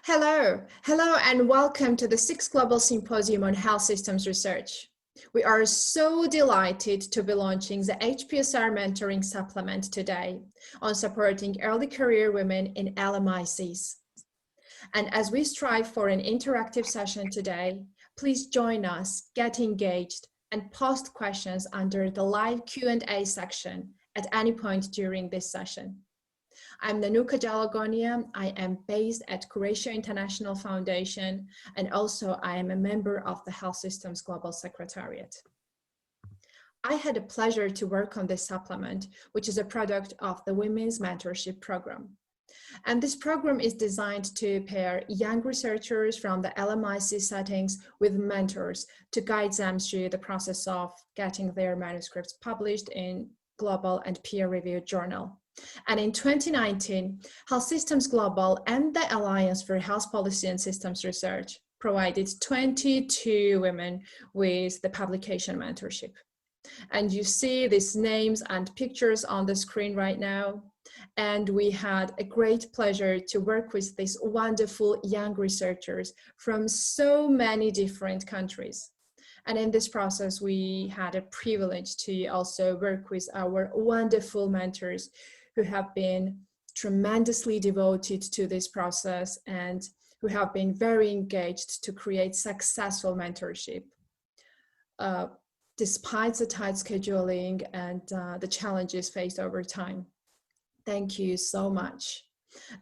Hello, and welcome to the 6th Global Symposium on Health Systems Research. We are so delighted to be launching the HPSR Mentoring Supplement today on supporting early career women in LMICs. And as we strive for an interactive session today, please join us, get engaged, and post questions under the live Q&A section at any point during this session. I'm Nanuka Jalagonia. I am based at Croatia International Foundation, and also I am a member of the Health Systems Global Secretariat. I had the pleasure to work on this supplement, which is a product of the Women's Mentorship program. And this program is designed to pair young researchers from the LMIC settings with mentors to guide them through the process of getting their manuscripts published in global and peer-reviewed journal. And in 2019, Health Systems Global and the Alliance for Health Policy and Systems Research provided 22 women with the publication mentorship. And you see these names and pictures on the screen right now. And we had a great pleasure to work with these wonderful young researchers from so many different countries. And in this process, we had a privilege to also work with our wonderful mentors who have been tremendously devoted to this process and who have been very engaged to create successful mentorship, despite the tight scheduling and the challenges faced over time. Thank you so much.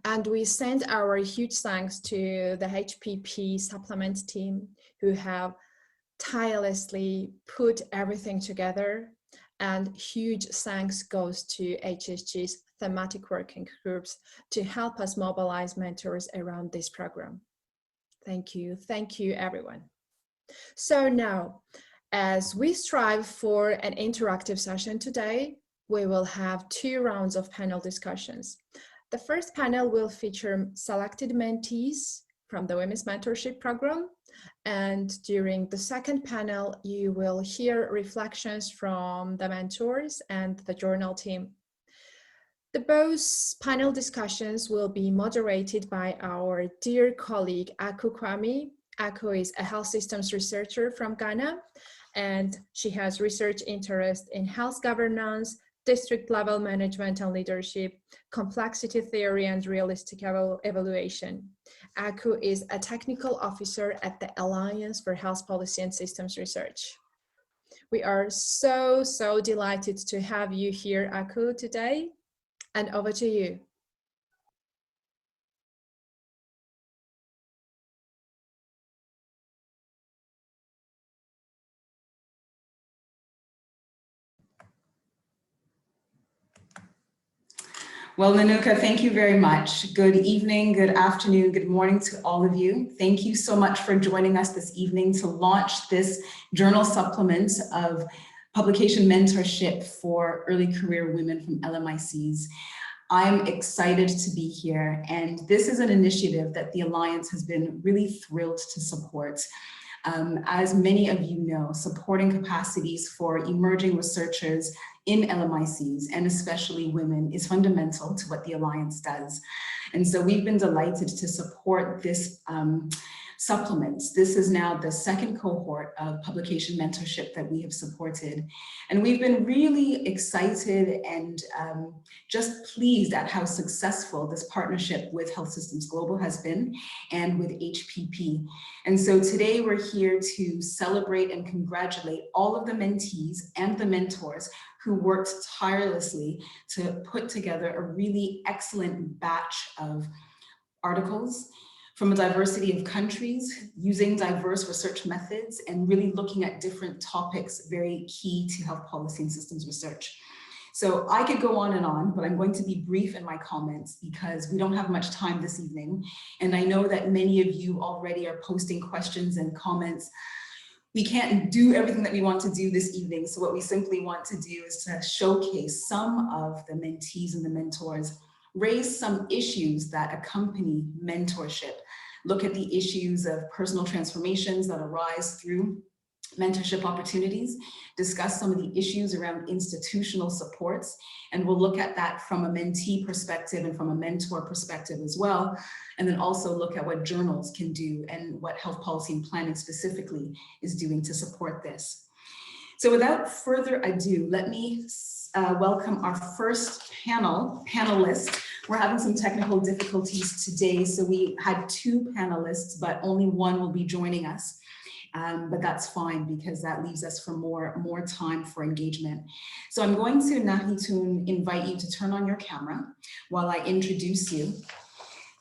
And we send our huge thanks to the HPP supplement team who have tirelessly put everything together, and huge thanks goes to HSG's thematic working groups to help us mobilize mentors around this program. Thank you everyone. So now, as we strive for an interactive session today, we will have 2 rounds of panel discussions. The first panel will feature selected mentees from the Women's Mentorship program. And during the second panel, you will hear reflections from the mentors and the journal team. The both panel discussions will be moderated by our dear colleague, Aku Kwame. Aku is a health systems researcher from Ghana, and she has research interest in health governance, district level management and leadership, complexity theory, and realistic evaluation. Aku is a technical officer at the Alliance for Health Policy and Systems Research. We are so delighted to have you here, Aku, today, and over to you. Well, Nanuka, thank you very much. Good evening, good afternoon, good morning to all of you. Thank you so much for joining us this evening to launch this journal supplement of publication mentorship for early career women from LMICs. I'm excited to be here, and this is an initiative that the Alliance has been really thrilled to support. As many of you know, supporting capacities for emerging researchers in LMICs, and especially women, is fundamental to what the Alliance does. And so we've been delighted to support this supplement. This is now the 2nd cohort of publication mentorship that we have supported. And we've been really excited and just pleased at how successful this partnership with Health Systems Global has been, and with HPP. And so today we're here to celebrate and congratulate all of the mentees and the mentors who worked tirelessly to put together a really excellent batch of articles from a diversity of countries, using diverse research methods, and really looking at different topics very key to health policy and systems research. So I could go on, but I'm going to be brief in my comments because we don't have much time this evening. And I know that many of you already are posting questions and comments. We can't do everything that we want to do this evening. So what we simply want to do is to showcase some of the mentees and the mentors, raise some issues that accompany mentorship, look at the issues of personal transformations that arise through mentorship opportunities, discuss some of the issues around institutional supports, and we'll look at that from a mentee perspective and from a mentor perspective as well, and then also look at what journals can do and what health policy and planning specifically is doing to support this. So without further ado, let me welcome our first panelist. We're having some technical difficulties today, so we had 2 panelists, but only one will be joining us. But that's fine because that leaves us for more time for engagement. So I'm going to, Nahitun, invite you to turn on your camera while I introduce you.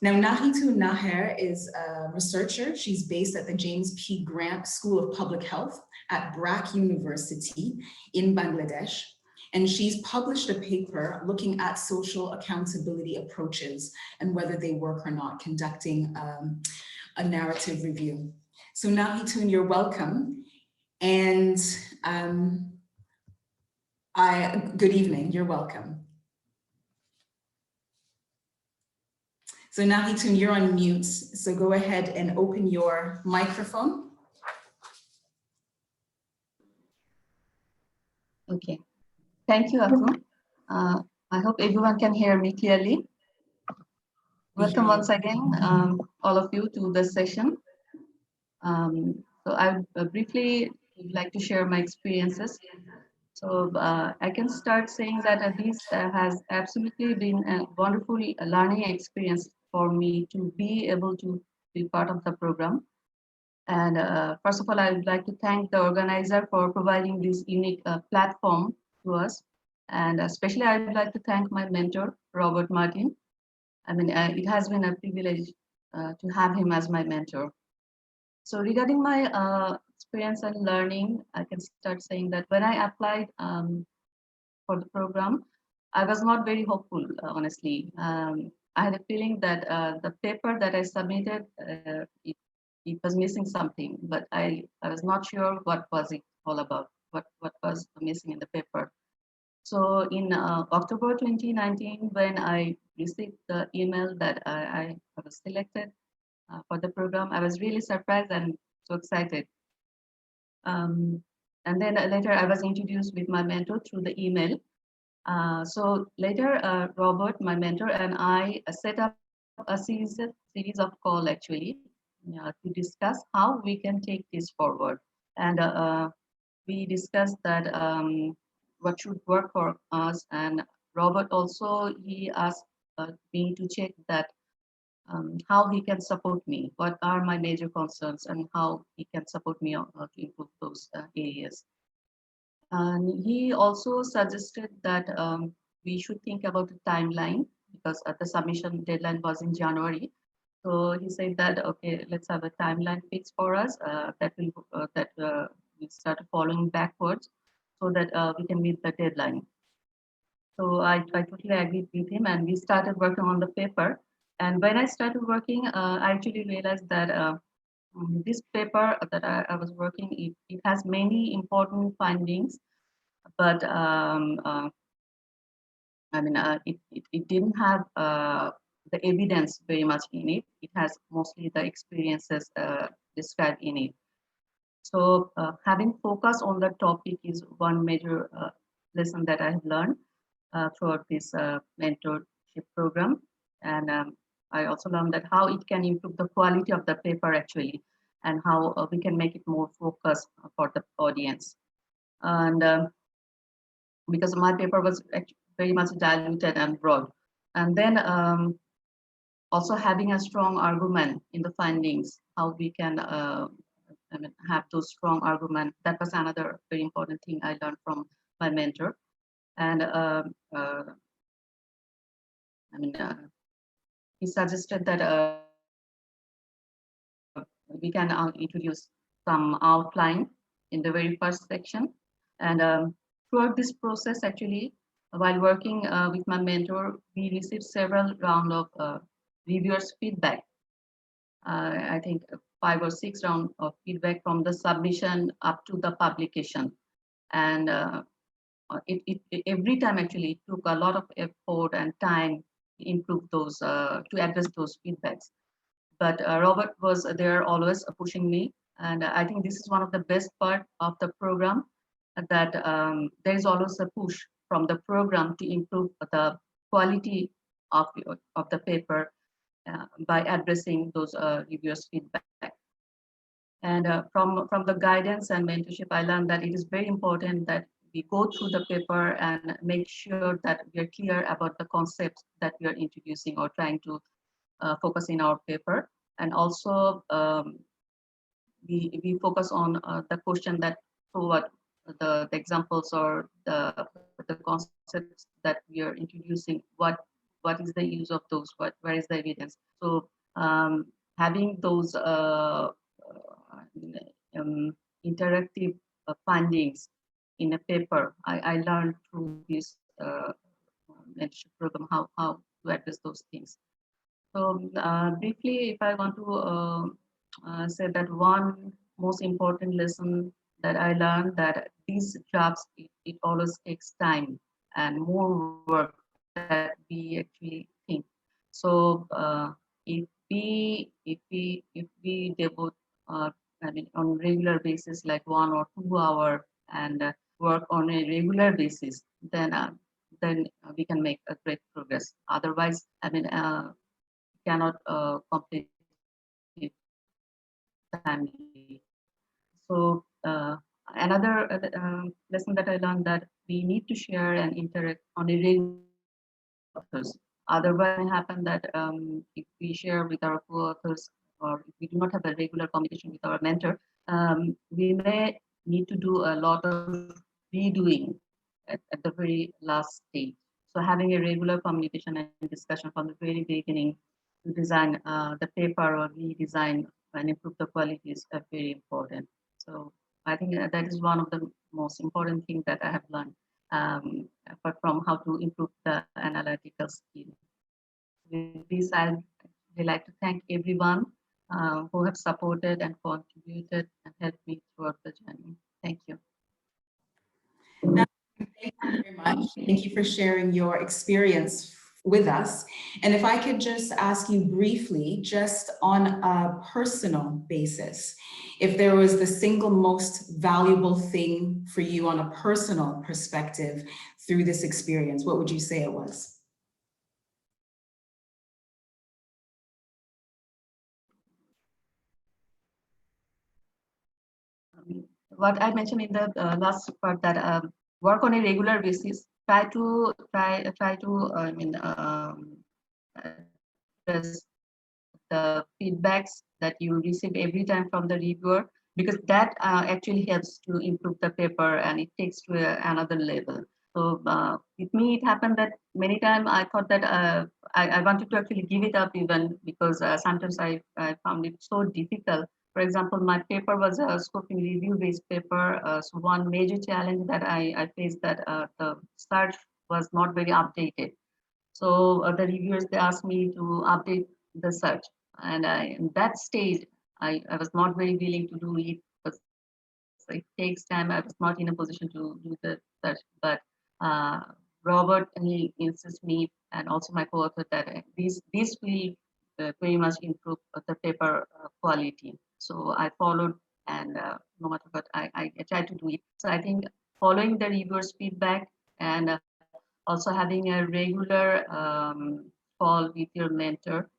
Now, Nahitun Naher is a researcher. She's based at the James P. Grant School of Public Health at Brack University in Bangladesh. And she's published a paper looking at social accountability approaches and whether they work or not, conducting a narrative review. So Nahitun, you're welcome. And good evening, you're welcome. So Nahitun, you're on mute. So go ahead and open your microphone. Okay, thank you, Aku. I hope everyone can hear me clearly. Welcome once again, all of you, to this session. So I briefly would like to share my experiences. So I can start saying that this has absolutely been a wonderful learning experience for me to be able to be part of the program. And first of all, I would like to thank the organizer for providing this unique platform to us. And especially I would like to thank my mentor, Robert Martin. I mean, it has been a privilege to have him as my mentor. So regarding my experience and learning, I can start saying that when I applied for the program, I was not very hopeful, honestly. I had a feeling that the paper that I submitted, it was missing something, but I was not sure what was it all about, what was missing in the paper. So in October 2019, when I received the email that I was selected for the program, I was really surprised and so excited. And then later I was introduced with my mentor through the email. So later, Robert, my mentor, and I set up a series of calls actually to discuss how we can take this forward. And we discussed that what should work for us. And Robert also, he asked me to check that how he can support me, what are my major concerns, and how he can support me to improve those areas. And he also suggested that we should think about the timeline because the submission deadline was in January. So he said that, okay, let's have a timeline fixed for us that we start following backwards so that we can meet the deadline. So I totally agreed with him and we started working on the paper. And when I started working, I actually realized that this paper that I was working, it has many important findings, but I mean, it didn't have the evidence very much in it. It has mostly the experiences described in it. So having focus on the topic is one major lesson that I have learned throughout this mentorship program. And I also learned that how it can improve the quality of the paper actually, and how we can make it more focused for the audience. And because my paper was very much diluted and broad. And then also having a strong argument in the findings, how we can I mean, have those strong arguments. That was another very important thing I learned from my mentor. And I mean, he suggested that we can introduce some outline in the very first section. And throughout this process, actually, while working with my mentor, we received several rounds of reviewers' feedback. I think 5 or 6 rounds of feedback from the submission up to the publication. And every time actually it took a lot of effort and time to improve those, to address those feedbacks. But Robert was there always pushing me And I think this is one of the best part of the program, that there is always a push from the program to improve the quality of the paper by addressing those reviewers' feedback. And from the guidance and mentorship, I learned that it is very important that we go through the paper and make sure that we are clear about the concepts that we are introducing or trying to focus in our paper. And also we focus on the question that, so what the examples or the concepts that we are introducing, what is the use of those, where is the evidence. So having those interactive findings in a paper, I learned through this mentorship program how to address those things. So briefly, if I want to say that one most important lesson that I learned, that these drafts, it always takes time and more work that we actually think. So if we devote I mean on regular basis, like 1 or 2 hours, and work on a regular basis, then we can make a great progress. Otherwise, I mean cannot complete it timely. So another lesson that I learned, that we need to share and interact on a regular authors. Otherwise, it happen that if we share with our co-authors, or if we do not have a regular communication with our mentor, we may need to do a lot of redoing at the very last stage. So having a regular communication and discussion from the very beginning to design the paper or redesign and improve the quality is very important. So I think that is one of the most important things that I have learned, apart from how to improve the analytical skill. With this, I'd like to thank everyone who have supported and contributed and helped me throughout the journey. Thank you. Thank you very much. Thank you for sharing your experience with us. And if I could just ask you briefly, just on a personal basis, if there was the single most valuable thing for you on a personal perspective through this experience, what would you say it was? What I mentioned in the last part, that work on a regular basis, try to I mean address the feedbacks that you receive every time from the reviewer, because that actually helps to improve the paper and it takes to another level. So with me, it happened that many times I thought that I wanted to actually give it up, even because sometimes I found it so difficult. For example, my paper was a scoping review-based paper. So one major challenge that I faced, that the search was not very updated. So the reviewers, they asked me to update the search, and in that stage, I was not very willing to do it because it takes time. I was not in a position to do the search, but Robert, he insists me, and also my co-author, that this will very much improve the paper quality. So I followed, and no matter what, I tried to do it. So I think following the reviewers' feedback, and also having a regular call with your mentor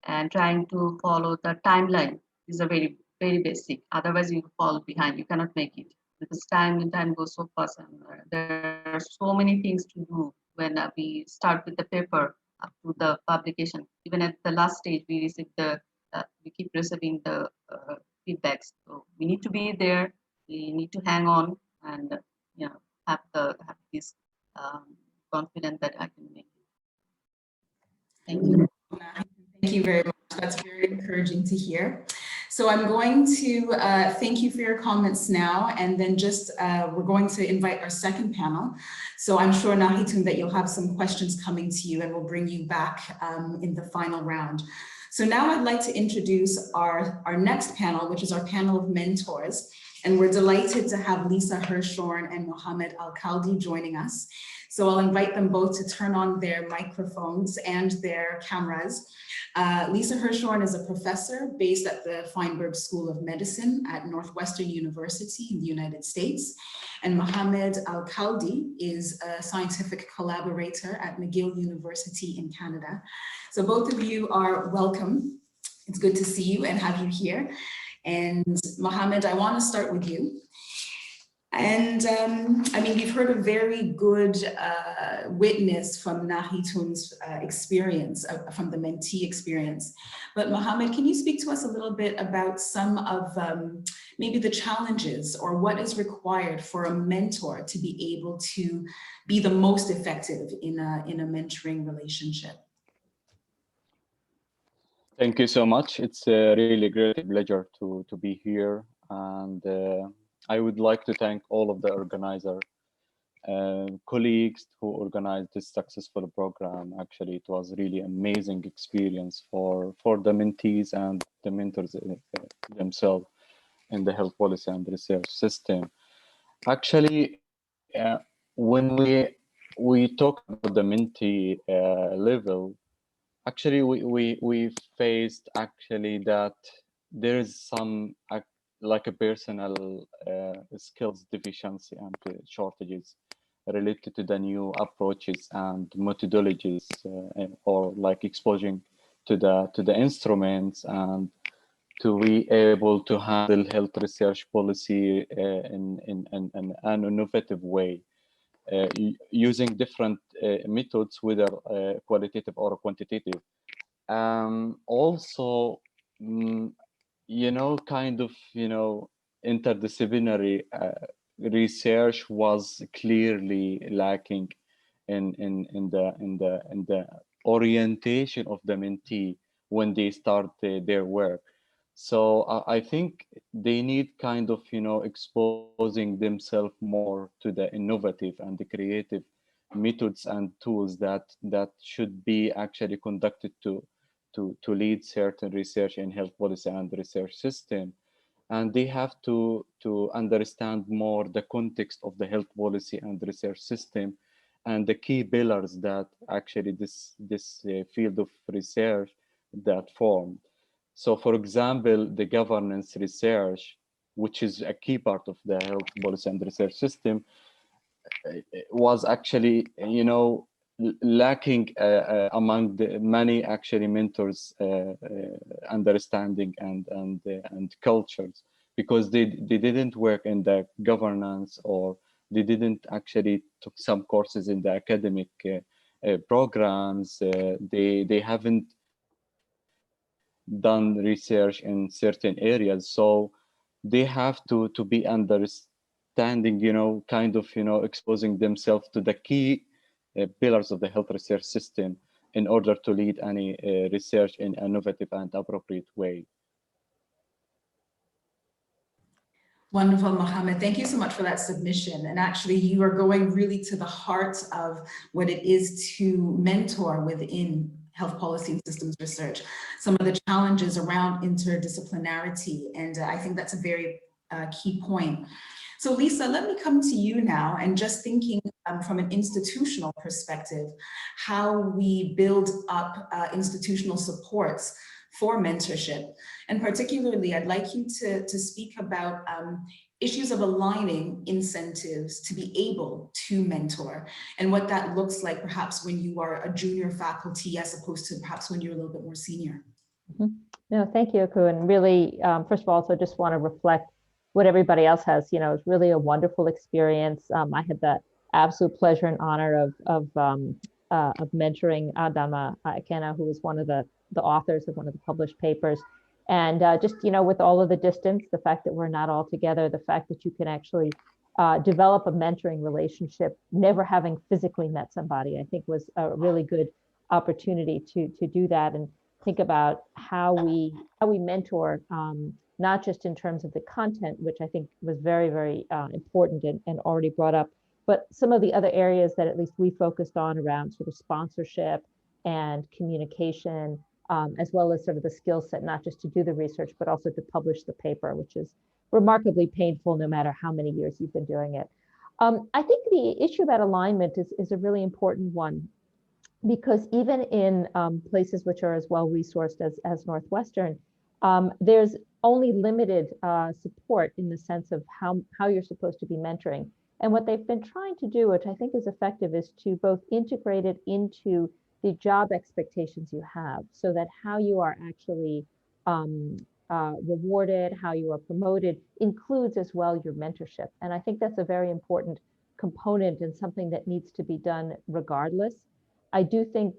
and trying to follow the timeline is a very, very basic. Otherwise, you fall behind. You cannot make it, because time goes so fast, and there are so many things to do when we start with the paper up to the publication. Even at the last stage, we receive we keep receiving the feedbacks. So we need to be there. We need to hang on, and have this confidence that I can make it. Thank you. Thank you very much. That's very encouraging to hear. So I'm going to thank you for your comments now, and then just we're going to invite our second panel. So I'm sure, Nahitun, that you'll have some questions coming to you, and we'll bring you back in the final round. So now I'd like to introduce our next panel, which is our panel of mentors. And we're delighted to have Lisa Hirshorn and Mohammed Al-Khaldi joining us. So I'll invite them both to turn on their microphones and their cameras. Lisa Hirshorn is a professor based at the Feinberg School of Medicine at Northwestern University in the United States. And Mohammed Al-Khaldi is a scientific collaborator at McGill University in Canada. So both of you are welcome. It's good to see you and have you here. And Mohammed, I want to start with you. And I mean, we've heard a very good witness from Nahitun's experience, from the mentee experience. But Mohammed, can you speak to us a little bit about some of maybe the challenges or what is required for a mentor to be able to be the most effective in a mentoring relationship? Thank you so much. It's a really great pleasure to be here. And I would like to thank all of the organizer colleagues who organized this successful program. Actually, it was really amazing experience for the mentees and the mentors themselves in the health policy and research system. Actually, when we talk about the mentee level, actually we faced actually that there is some like a personal skills deficiency and shortages related to the new approaches and methodologies or like exposing to the instruments and to be able to handle health research policy in an innovative way, using different methods, whether qualitative or quantitative. Also, kind of, interdisciplinary research was clearly lacking in the orientation of the mentee when they start their work. So I think they need kind of, exposing themselves more to the innovative and the creative methods and tools that should be actually conducted to lead certain research in health policy and research system. And they have to understand more the context of the health policy and research system and the key pillars that actually this field of research that formed. So for example, the governance research, which is a key part of the health policy and research system, was actually, lacking among the many actually mentors understanding and cultures, because they didn't work in the governance, or they didn't actually took some courses in the academic programs. They haven't done research in certain areas, so they have to be understanding, kind of, exposing themselves to the key pillars of the health research system in order to lead any research in an innovative and appropriate way. Wonderful, Mohammed. Thank you so much for that submission. And actually, you are going really to the heart of what it is to mentor within health policy and systems research, some of the challenges around interdisciplinarity. And I think that's a very key point. So Lisa, let me come to you now, and just thinking from an institutional perspective, how we build up institutional supports for mentorship. And particularly, I'd like you to speak about issues of aligning incentives to be able to mentor, and what that looks like perhaps when you are a junior faculty as opposed to perhaps when you're a little bit more senior. No, thank you, Aku. And really, first of all, also just want to reflect what everybody else has. It's really a wonderful experience. I had the absolute pleasure and honor of mentoring Adama Akena, who was one of the authors of one of the published papers. And just, with all of the distance, the fact that we're not all together, the fact that you can actually develop a mentoring relationship, never having physically met somebody, I think was a really good opportunity to do that and think about how we mentor, not just in terms of the content, which I think was very, very important and already brought up, but some of the other areas that at least we focused on around sort of sponsorship and communication, as well as sort of the skill set, not just to do the research, but also to publish the paper, which is remarkably painful no matter how many years you've been doing it. I think the issue about alignment is a really important one, because even in places which are as well resourced as Northwestern, there's only limited support in the sense of how you're supposed to be mentoring. And what they've been trying to do, which I think is effective, is to both integrate it into the job expectations you have, so that how you are actually rewarded, how you are promoted, includes as well your mentorship. And I think that's a very important component and something that needs to be done regardless. I do think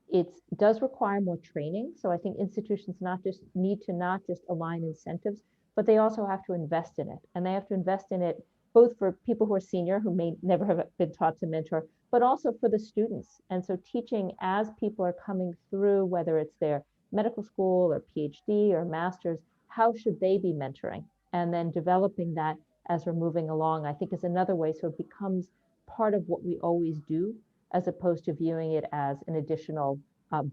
it does require more training. So I think institutions need to not just align incentives, but they also have to invest in it. And they have to invest in it both for people who are senior, who may never have been taught to mentor, but also for the students. And so teaching as people are coming through, whether it's their medical school or PhD or master's, how should they be mentoring? And then developing that as we're moving along, I think, is another way. So it becomes part of what we always do, as opposed to viewing it as an additional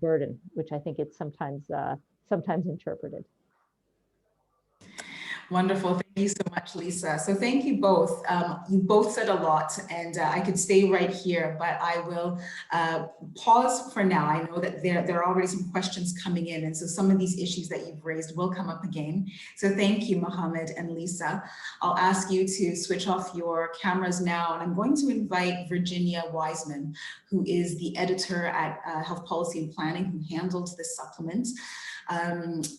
burden, which I think it's sometimes interpreted. Wonderful. Thank you so much, Lisa. So thank you both. You both said a lot, and I could stay right here, but I will pause for now. I know that there are already some questions coming in, and so some of these issues that you've raised will come up again. So thank you, Mohammed and Lisa. I'll ask you to switch off your cameras now, and I'm going to invite Virginia Wiseman, who is the editor at Health Policy and Planning, who handles this supplement.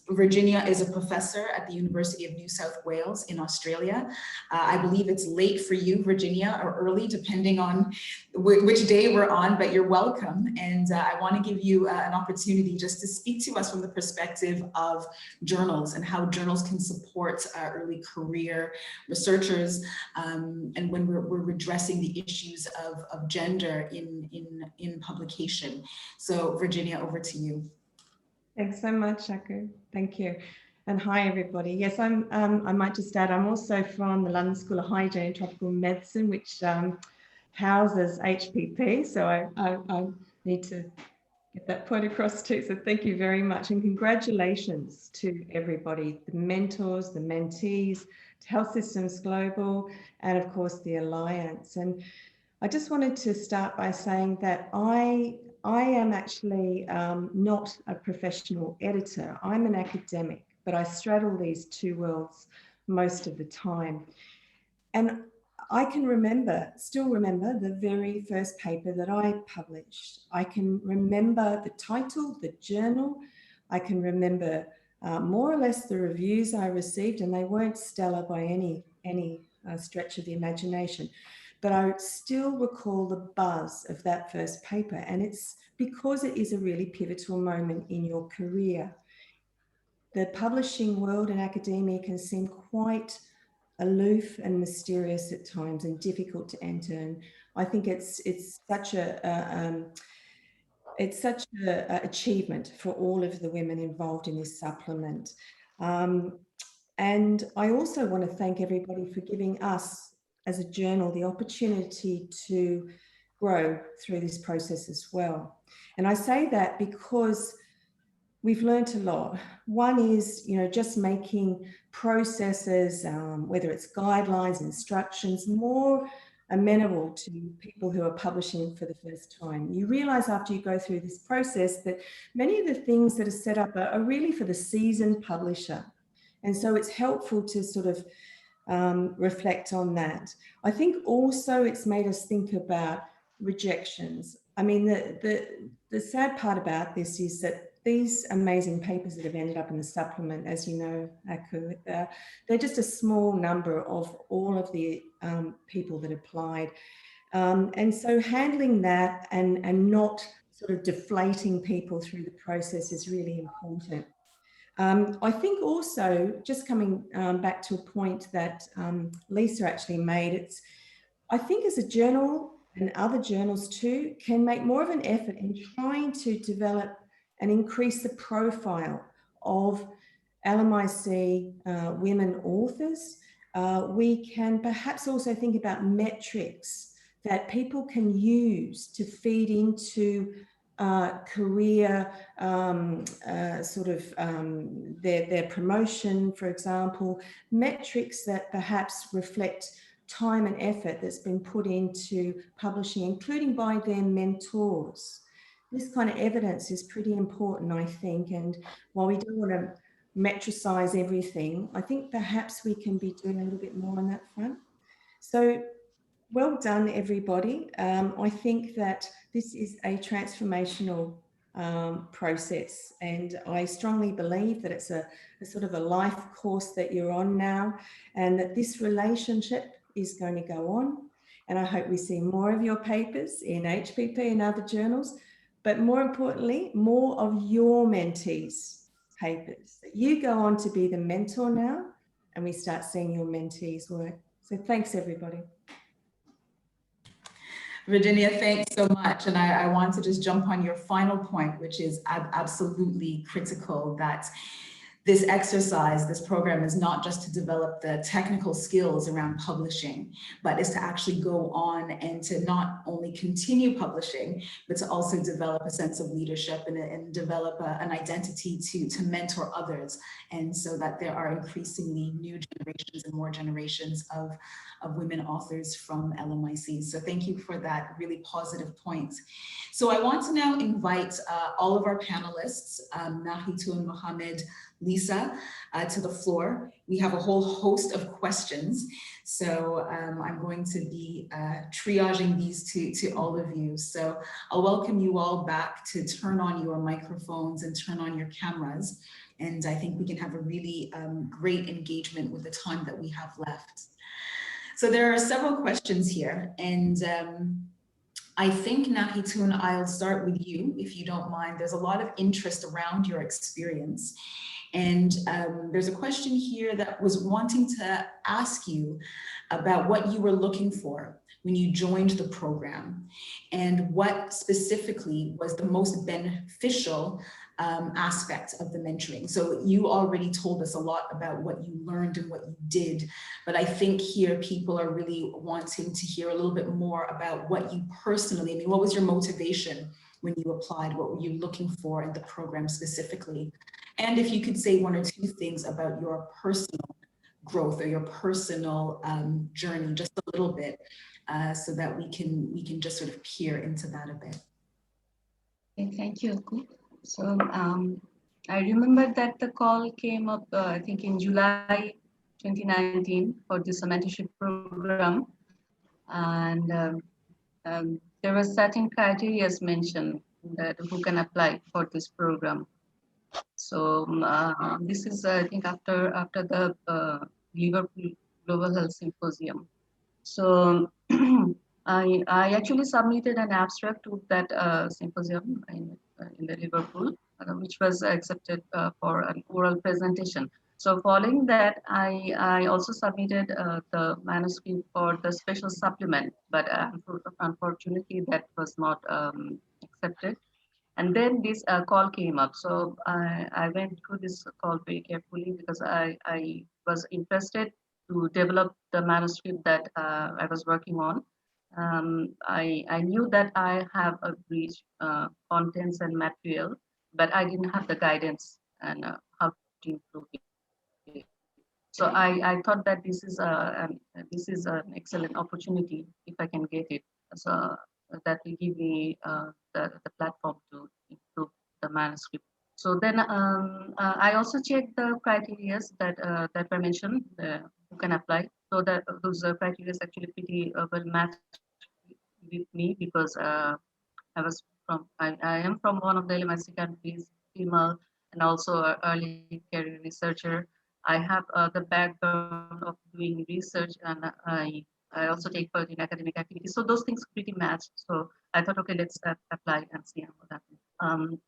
Virginia is a professor at the University of New South Wales in Australia. I believe it's late for you, Virginia, or early, depending on which day we're on, but you're welcome. And I want to give you an opportunity just to speak to us from the perspective of journals and how journals can support early career researchers, and when we're addressing the issues of gender in publication. So Virginia, over to you. Thanks so much, Aku. Thank you. And hi, everybody. Yes, I might just add, I'm also from the London School of Hygiene and Tropical Medicine, which houses HPP. So I need to get that point across too. So thank you very much. And congratulations to everybody, the mentors, the mentees, Health Systems Global, and of course the Alliance. And I just wanted to start by saying that I am actually not a professional editor. I'm an academic, but I straddle these two worlds most of the time. And I can still remember the very first paper that I published. I can remember the title, the journal. I can remember more or less the reviews I received, and they weren't stellar by any stretch of the imagination. But I still recall the buzz of that first paper, and it's because it is a really pivotal moment in your career. The publishing world and academia can seem quite aloof and mysterious at times and difficult to enter. And I think it's such a achievement for all of the women involved in this supplement. And I also want to thank everybody for giving us as a journal the opportunity to grow through this process as well. And I say that because we've learned a lot. One is, just making processes, whether it's guidelines, instructions, more amenable to people who are publishing for the first time. You realize after you go through this process that many of the things that are set up are really for the seasoned publisher. And so it's helpful to sort of reflect on that. I think also it's made us think about rejections. I mean, the sad part about this is that these amazing papers that have ended up in the supplement, as you know, Aku, they're just a small number of all of the people that applied. And so handling that and not sort of deflating people through the process is really important. I think also, just coming back to a point that Lisa actually made, I think as a journal and other journals too, can make more of an effort in trying to develop and increase the profile of LMIC women authors. We can perhaps also think about metrics that people can use to feed into career, their promotion, for example, metrics that perhaps reflect time and effort that's been put into publishing, including by their mentors. This kind of evidence is pretty important, I think, and while we don't want to metricize everything, I think perhaps we can be doing a little bit more on that front. So well done, everybody. I think that this is a transformational process, and I strongly believe that it's a sort of a life course that you're on now, and that this relationship is going to go on. And I hope we see more of your papers in HPP and other journals, but more importantly, more of your mentees' papers. That you go on to be the mentor now, and we start seeing your mentees' work. So thanks, everybody. Virginia, thanks so much. And I want to just jump on your final point, which is absolutely critical, that this exercise, this program is not just to develop the technical skills around publishing, but is to actually go on and to not only continue publishing, but to also develop a sense of leadership and develop an identity to mentor others. And so that there are increasingly new generations and more generations of women authors from LMIC. So thank you for that really positive point. So I want to now invite all of our panelists, Nahitun, Mohammed, Lisa, to the floor. We have a whole host of questions. So I'm going to be triaging these to all of you. So I'll welcome you all back to turn on your microphones and turn on your cameras. And I think we can have a really great engagement with the time that we have left. So there are several questions here, and I think, Nahitun, I'll start with you, if you don't mind. There's a lot of interest around your experience. And there's a question here that was wanting to ask you about what you were looking for when you joined the program, and what specifically was the most beneficial aspect of the mentoring. So you already told us a lot about what you learned and what you did, but I think here people are really wanting to hear a little bit more about what you personally, I mean, what was your motivation when you applied? What were you looking for in the program specifically? And if you could say one or two things about your personal growth or your personal journey, just a little bit, so that we can just sort of peer into that a bit. Okay, thank you, Aku. So I remember that the call came up, I think in July 2019 for this mentorship program. And there were certain criteria mentioned that who can apply for this program. So this is, I think, after the Liverpool Global Health Symposium. So I actually submitted an abstract to that symposium in the Liverpool, which was accepted for an oral presentation. So following that, I also submitted the manuscript for the special supplement, but unfortunately that was not accepted. And then this call came up. So I went through this call very carefully because I was interested to develop the manuscript that I was working on. I knew that I have a rich contents and material, but I didn't have the guidance and how to improve it. So I thought that this is an excellent opportunity if I can get it. So that will give me the platform to improve the manuscript. So then I also checked the criteria that were mentioned, who can apply. So that those criteria actually pretty well matched with me because I am from one of the LMIC countries, female, and also an early career researcher. I have the background of doing research, and I also take part in academic activities. So those things pretty match. So I thought, okay, let's apply and see what happens.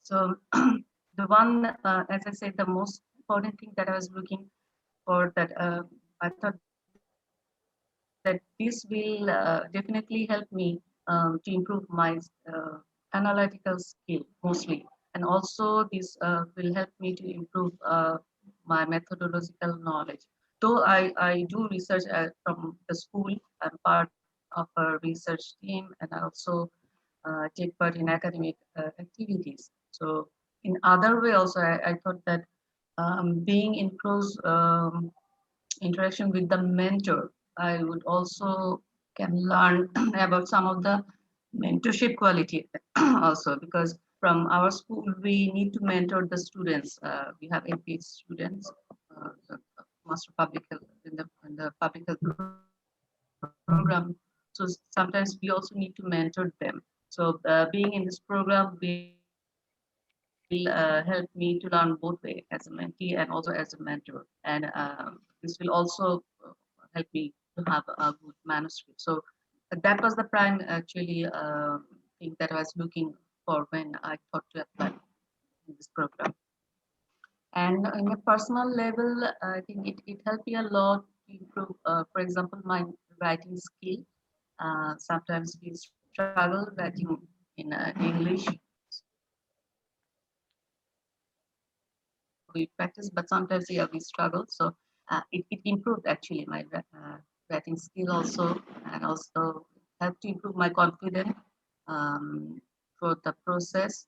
So the one, as I said, the most important thing that I was looking for, that I thought that this will definitely help me to improve my analytical skill mostly. And also this will help me to improve my methodological knowledge. Though I do research from the school, I'm part of a research team, and I also take part in academic activities. So in other way also, I thought that being in close interaction with the mentor, I would also can learn about some of the mentorship quality also, because from our school we need to mentor the students. We have MPH students, the master public health in the public health program. So sometimes we also need to mentor them. So being in this program will help me to learn both way, as a mentee and also as a mentor. And this will also help me to have a good manuscript. So that was the prime actually thing that I was looking for when I thought to apply in this program. And in a personal level, I think it helped me a lot to improve, for example, my writing skill. Sometimes we struggle writing in English. We practice, but sometimes yeah, we struggle. So it improved actually my writing skill also, and also helped to improve my confidence through the process.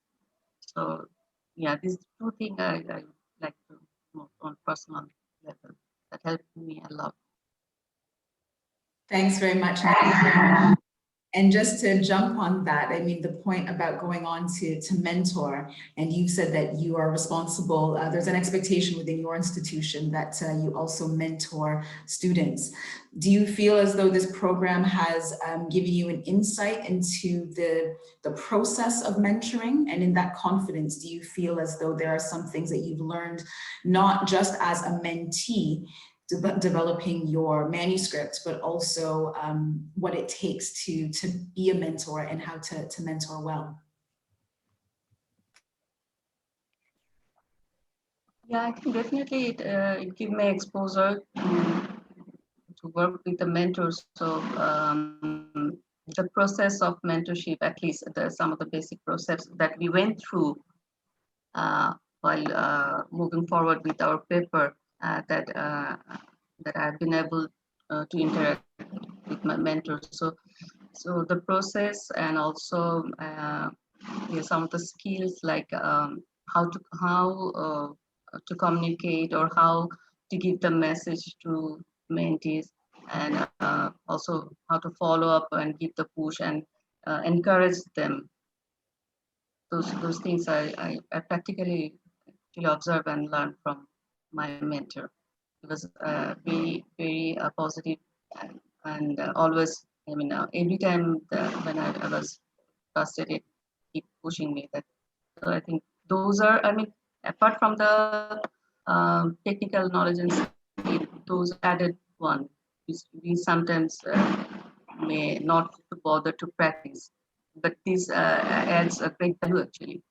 So yeah, these two things I like to note on personal level that helped me a lot. Thanks very much, Nadia. And just to jump on that, I mean, the point about going on to mentor, and you said that you are responsible, there's an expectation within your institution that you also mentor students. Do you feel as though this program has given you an insight into the process of mentoring? And in that confidence, do you feel as though there are some things that you've learned, not just as a mentee, developing your manuscript, but also what it takes to be a mentor and how to mentor well? Yeah, I think definitely it gave me exposure to work with the mentors. So the process of mentorship, at least some of the basic process that we went through while moving forward with our paper, that I've been able to interact with my mentors. So the process, and also some of the skills like how to communicate, or how to give the message to mentees, and also how to follow up and give the push and encourage them. Those things I practically observe and learn from my mentor. It was very positive, and always, I mean, every time when I was frustrated, keep pushing me. That, so I think those are, I mean, apart from the technical knowledge and skill, those added one, we sometimes may not bother to practice, but this adds a great value actually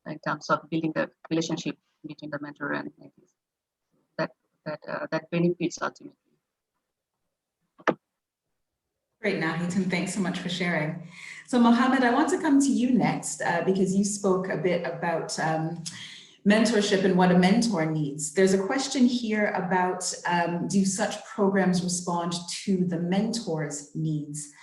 in terms of building the relationship between the mentor and mentees. That benefits ultimately. Great, Nahitan, thanks so much for sharing. So Mohammed, I want to come to you next because you spoke a bit about mentorship and what a mentor needs. There's a question here about do such programs respond to the mentor's needs?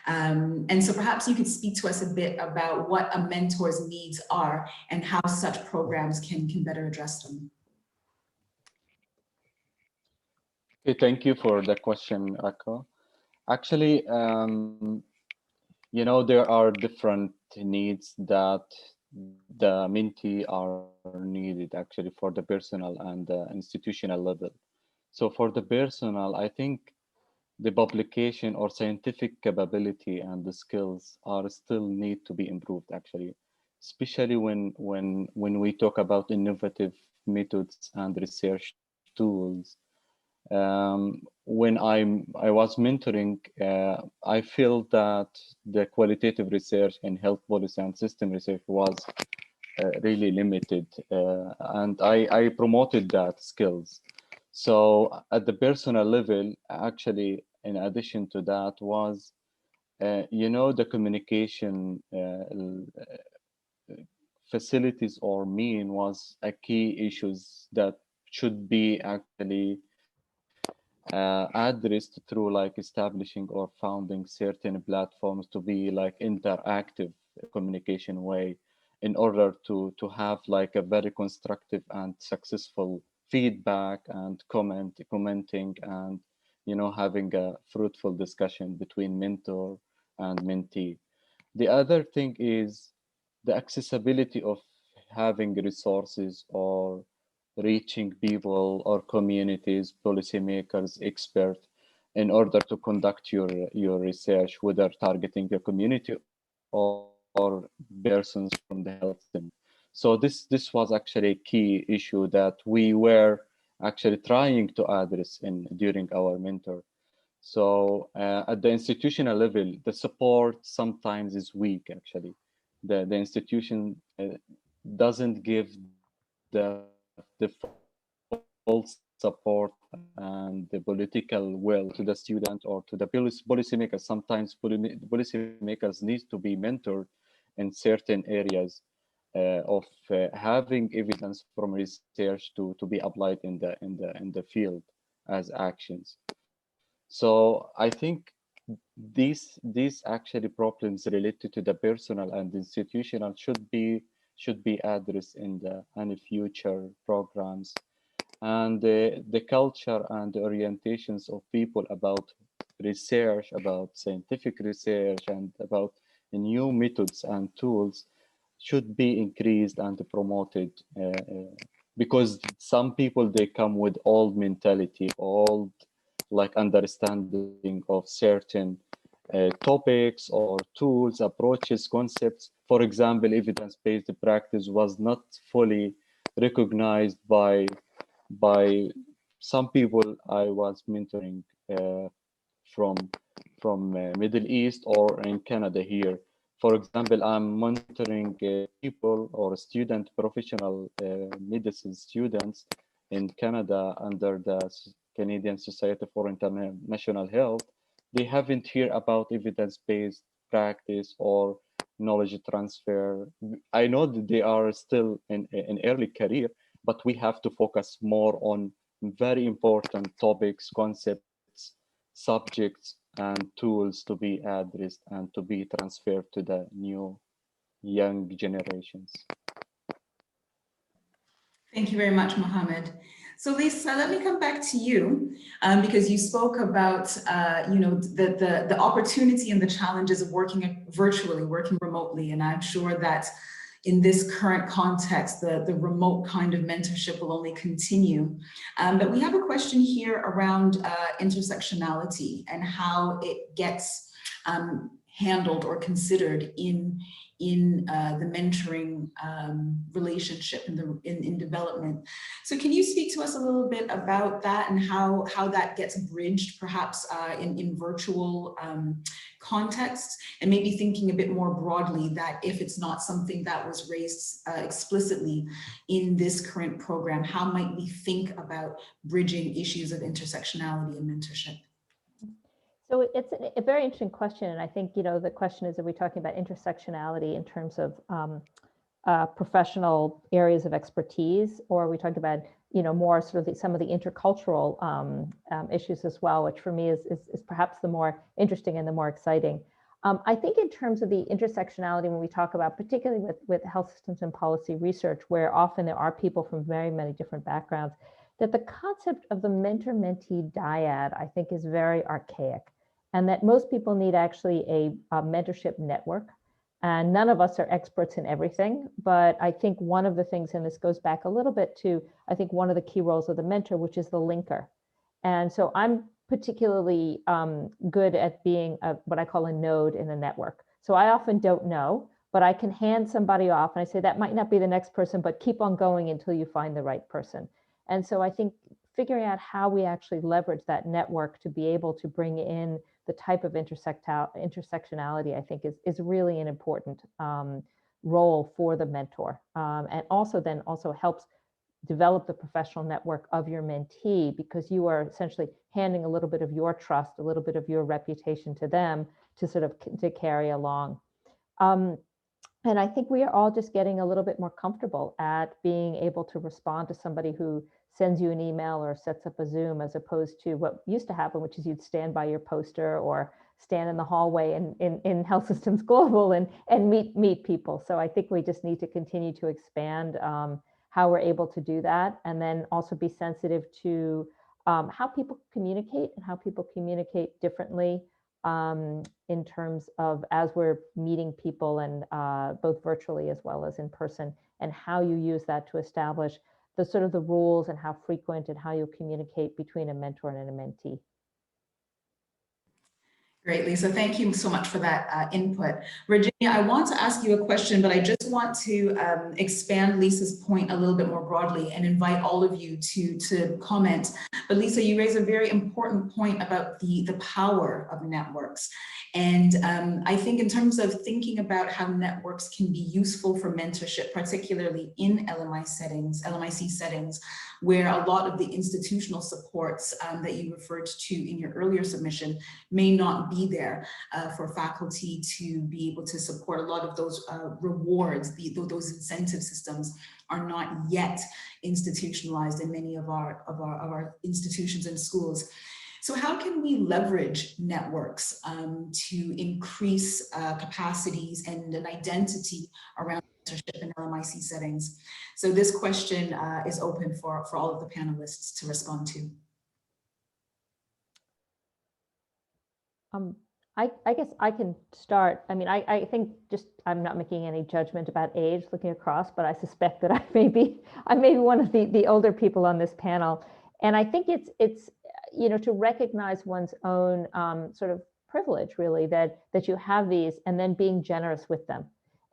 And so perhaps you could speak to us a bit about what a mentor's needs are and how such programs can better address them. Okay, thank you for the question, Akka. Actually, you know, there are different needs that the mentee are needed actually for the personal and the institutional level. So for the personal, I think the publication or scientific capability and the skills are still need to be improved actually, especially when we talk about innovative methods and research tools. When I was mentoring, I feel that the qualitative research in health policy and system research was really limited, and I promoted that skills. So at the personal level, actually, in addition to that was, you know, the communication facilities or mean was a key issues that should be actually addressed through like establishing or founding certain platforms to be like interactive communication way in order to have like a very constructive and successful feedback and commenting and having a fruitful discussion between mentor and mentee. The other thing is the accessibility of having resources or reaching people or communities, policymakers, experts, in order to conduct your research, whether targeting a community or persons from the health system. So this was actually a key issue that we were actually trying to address during our mentor. So at the institutional level, the support sometimes is weak, actually. The institution doesn't give the full support and the political will to the student or to the policymakers. Sometimes policymakers need to be mentored in certain areas of having evidence from research to be applied in the field as actions. So I think these actually problems related to the personal and institutional should be addressed in the any future programs, and the culture and the orientations of people about research, about scientific research, and about new methods and tools should be increased and promoted, because some people, they come with old mentality, old like understanding of certain topics or tools, approaches, concepts. For example, evidence-based practice was not fully recognized by some people I was mentoring from Middle East or in Canada here. For example, I'm monitoring people or student professional medicine students in Canada under the Canadian Society for International Health. They haven't heard about evidence-based practice or knowledge transfer. I know that they are still in early career, but we have to focus more on very important topics, concepts, subjects, and tools to be addressed and to be transferred to the new young generations. Thank you very much, Mohammed. So Lisa, let me come back to you because you spoke about the opportunity and the challenges of working virtually, working remotely, and I'm sure that in this current context, the remote kind of mentorship will only continue. But we have a question here around intersectionality and how it gets handled or considered in the mentoring relationship in development. So can you speak to us a little bit about that and how that gets bridged perhaps in virtual contexts, and maybe thinking a bit more broadly that if it's not something that was raised explicitly in this current program, how might we think about bridging issues of intersectionality and mentorship? So it's a very interesting question. And I think, the question is, are we talking about intersectionality in terms of professional areas of expertise, or are we talking about, more sort of some of the intercultural issues as well, which for me is perhaps the more interesting and the more exciting. I think in terms of the intersectionality, when we talk about, particularly with health systems and policy research, where often there are people from very many different backgrounds, that the concept of the mentor-mentee dyad, I think, is very archaic, and that most people need actually a mentorship network. And none of us are experts in everything, but I think one of the things, and this goes back a little bit to, I think, one of the key roles of the mentor, which is the linker. And so I'm particularly good at being what I call a node in a network. So I often don't know, but I can hand somebody off and I say, that might not be the next person, but keep on going until you find the right person. And so I think figuring out how we actually leverage that network to be able to bring in the type of intersectionality, I think is really an important role for the mentor. And also helps develop the professional network of your mentee, because you are essentially handing a little bit of your trust, a little bit of your reputation to them to sort of to carry along. And I think we are all just getting a little bit more comfortable at being able to respond to somebody who sends you an email or sets up a Zoom, as opposed to what used to happen, which is you'd stand by your poster or stand in the hallway in Health Systems Global and meet people. So I think we just need to continue to expand how we're able to do that, and then also be sensitive to how people communicate and how people communicate differently in terms of as we're meeting people, and both virtually as well as in person, and how you use that to establish the sort of the rules and how frequent and how you communicate between a mentor and a mentee. Great, Lisa. Thank you so much for that input. Virginia, I want to ask you a question, but I just want to expand Lisa's point a little bit more broadly and invite all of you to comment. But Lisa, you raise a very important point about the power of networks. And I think in terms of thinking about how networks can be useful for mentorship, particularly in LMIC settings, where a lot of the institutional supports that you referred to in your earlier submission may not be there for faculty to be able to support. A lot of those rewards, those incentive systems are not yet institutionalized in many of our institutions and schools. So how can we leverage networks to increase capacities and an identity around mentorship in LMIC settings? So this question is open for all of the panelists to respond to. I guess I can start. I mean, I think just, I'm not making any judgment about age looking across, but I suspect that I may be one of the older people on this panel. And I think it's you know, to recognize one's own sort of privilege, really, that you have these, and then being generous with them.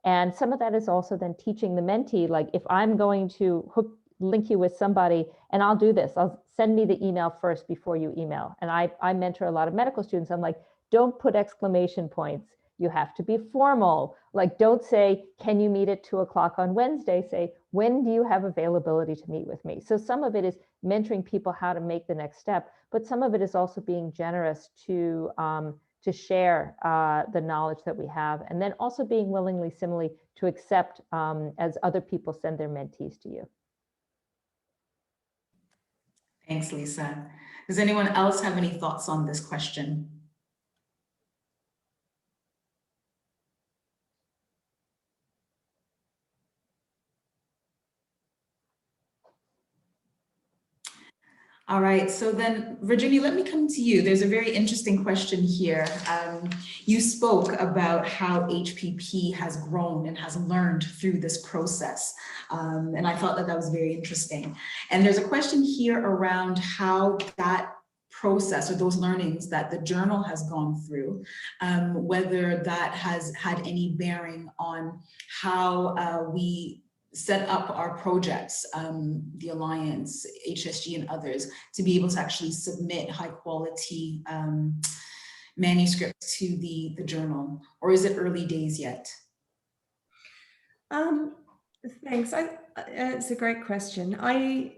And some of that is also then teaching the mentee, like, if I'm going to link you with somebody, and I'll do this, I'll send me the email first before you email. And I mentor a lot of medical students. I'm like, don't put exclamation points. You have to be formal. Like, don't say, can you meet at 2 o'clock on Wednesday? Say, when do you have availability to meet with me? So some of it is mentoring people how to make the next step, but some of it is also being generous to share the knowledge that we have, and then also being willingly, similarly, to accept as other people send their mentees to you. Thanks, Lisa. Does anyone else have any thoughts on this question? All right, so then, Virginia, let me come to you. There's a very interesting question here. You spoke about how HPP has grown and has learned through this process. And I thought that was very interesting. And there's a question here around how that process, or those learnings that the journal has gone through, whether that has had any bearing on how we set up our projects, the Alliance, HSG, and others, to be able to actually submit high quality manuscripts to the journal, or is it early days yet? Thanks. It's a great question. I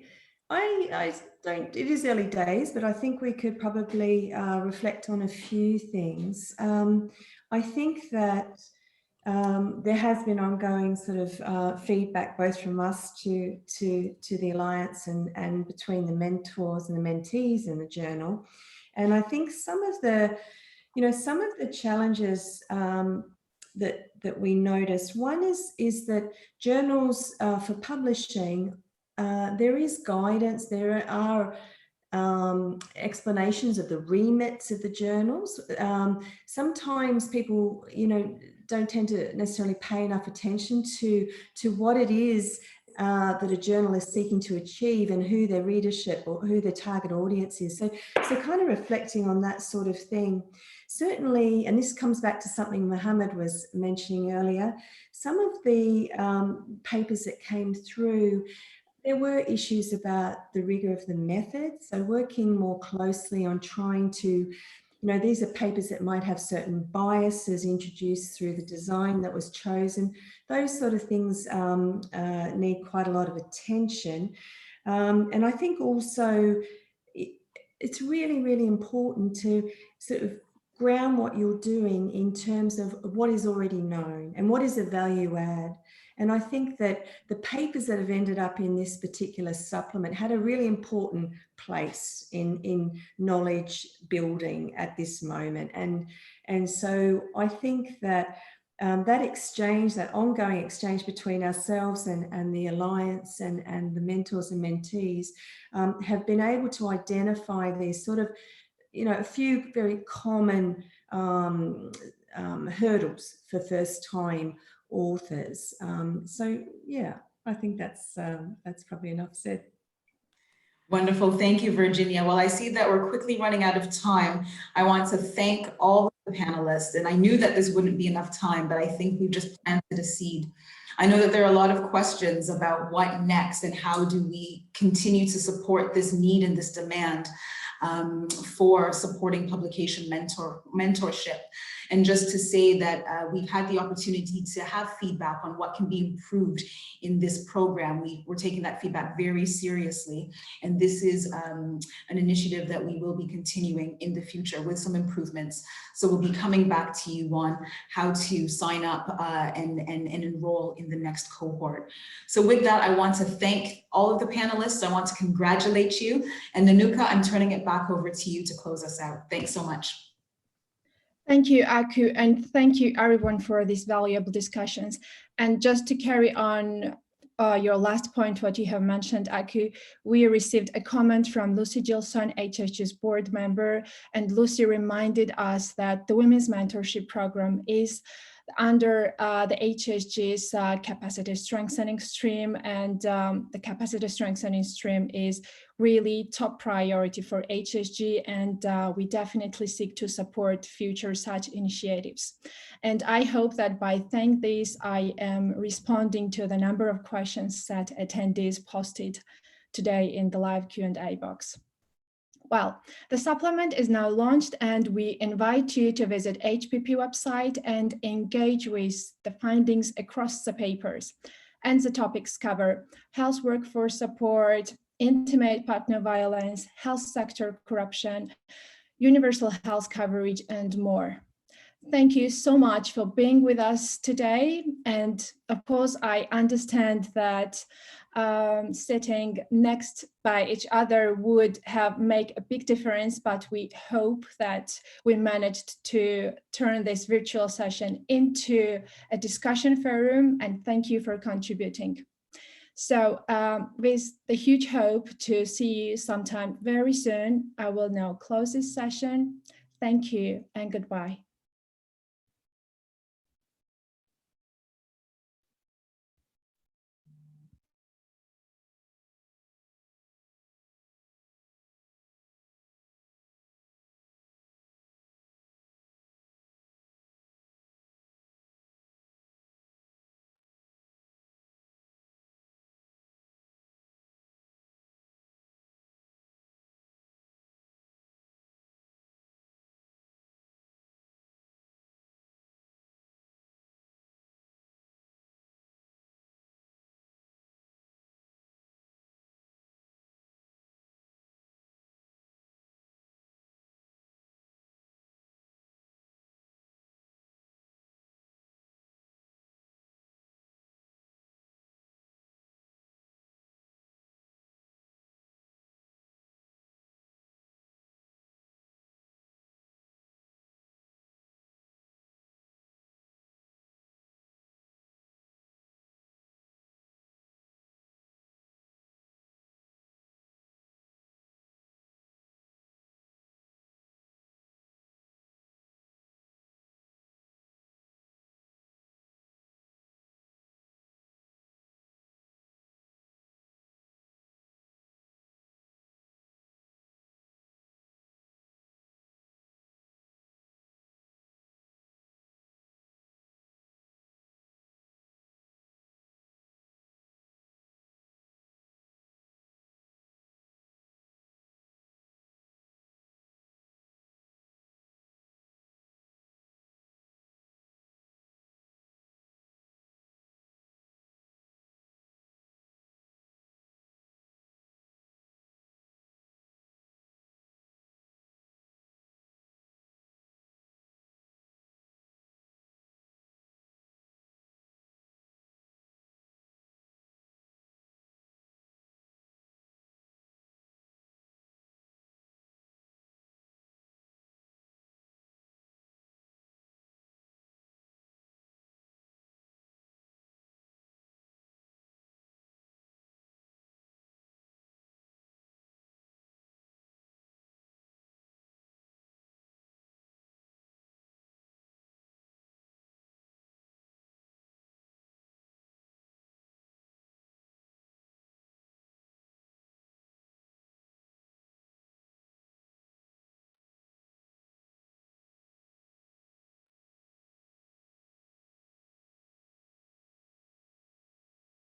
don't, it is early days, but I think we could probably reflect on a few things. I think that there has been ongoing sort of feedback, both from us to the Alliance and between the mentors and the mentees in the journal. And I think some of the challenges that we notice, one is that journals for publishing, there is guidance, there are explanations of the remits of the journals. Sometimes people, don't tend to necessarily pay enough attention to what it is that a journal is seeking to achieve and who their readership or who their target audience is. So kind of reflecting on that sort of thing. Certainly, and this comes back to something Mohammed was mentioning earlier, some of the papers that came through, there were issues about the rigor of the method. So working more closely on trying to, these are papers that might have certain biases introduced through the design that was chosen. Those sort of things need quite a lot of attention. And I think also it's really, really important to sort of ground what you're doing in terms of what is already known and what is a value add. And I think that the papers that have ended up in this particular supplement had a really important place in knowledge building at this moment. And so I think that that exchange, that ongoing exchange between ourselves and the Alliance and the mentors and mentees have been able to identify these sort of, you know, a few very common hurdles for first-time authors. So yeah, I think that's probably enough said. Wonderful. Thank you, Virginia. Well, I see that we're quickly running out of time. I want to thank all the panelists, and I knew that this wouldn't be enough time, but I think we've just planted a seed. I know that there are a lot of questions about what next and how do we continue to support this need and this demand for supporting publication mentorship. And just to say that we've had the opportunity to have feedback on what can be improved in this program. We're taking that feedback very seriously. And this is an initiative that we will be continuing in the future with some improvements. So we'll be coming back to you on how to sign up and enroll in the next cohort. So with that, I want to thank all of the panelists. I want to congratulate you. And Nanuka, I'm turning it back over to you to close us out. Thanks so much. Thank you, Aku, and thank you everyone for these valuable discussions. And just to carry on your last point, what you have mentioned, Aku, we received a comment from Lucy Gilson, HHG's board member, and Lucy reminded us that the Women's Mentorship Program is under the HHG's capacity strengthening stream, and the capacity strengthening stream is really top priority for HHG, and we definitely seek to support future such initiatives. And I hope that by saying this, I am responding to the number of questions that attendees posted today in the live Q&A box. Well, the supplement is now launched, and we invite you to visit HPP website and engage with the findings across the papers. And the topics cover health workforce support, intimate partner violence, health sector corruption, universal health coverage, and more. Thank you so much for being with us today. And of course, I understand that sitting next by each other would make a big difference, but we hope that we managed to turn this virtual session into a discussion forum, and thank you for contributing. So with the huge hope to see you sometime very soon, I will now close this session. Thank you and goodbye.